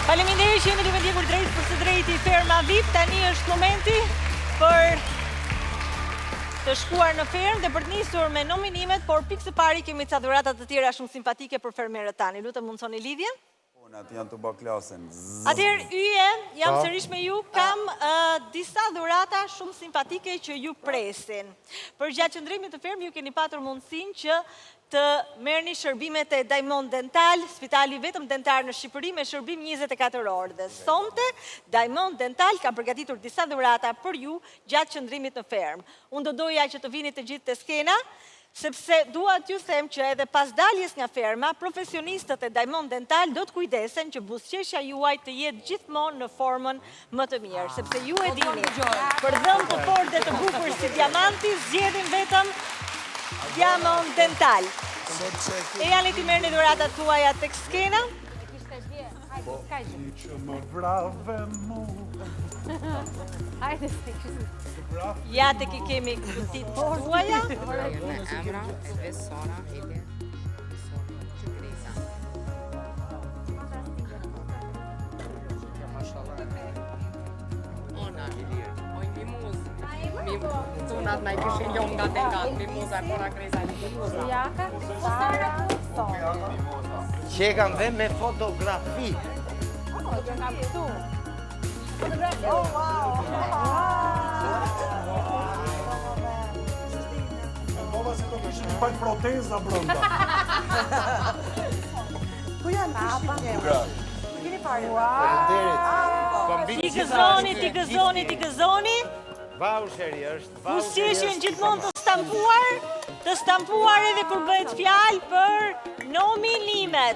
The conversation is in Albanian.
Faleminderit që jeni duke ndjekur drejt për së drejti Ferma VIP. Tani është momenti për të shkuar në fermë dhe për të nisur me nominimet, por pikë së pari kemi ca dhurata të tjera shumë simpatike për fermerët tani. Lutem mundsoni lidhjen. Atë janë të baklasen. Atëherë yje, jam sërish me ju, kam disa dhurata shumë simpatike që ju presin. Për gjatë qëndrimit të fermë, ju keni patur mundësinë që të merrni shërbimet e Diamond Dental, spitali vetëm dentar në Shqipëri me shërbim 24 orë. Dhe sonte, Diamond Dental ka përgatitur disa dhurata për ju gjatë qëndrimit në fermë. Unë do doja që të vini të gjithë të skena, sepse dua t'ju them që edhe pas daljes nga ferma, profesionistët e Diamond Dental do të kujdesen që buzëqeshja juaj të jetë gjithmonë në formën më të mirë, sepse ju e dini, për dhëmë të fortë dhe të bukur si diamanti, zgjedhin vetëm Diamond Dental. E janë ti merrni dhuratat tuaja tek skena. Hajde, Ja tek I kemi kutit tuaja. Emra, Sara, Elia, Greza. Ona, oj mimuz. Tunat na I kishin jonga te gat, mimuza, pora Greza, mimuza. Jaka, Sara, Sara. Që e kam dhe me fotografi. Që nga këtu. Oh, wow! Bova se do këshin pajt proteza brënda. Ku janë të shqipje? Kini pare? Ti gëzoni. Voucheri është. Buzëqeshjen gjithmonë të stampuar edhe kur bëhet fjalë për nominimet.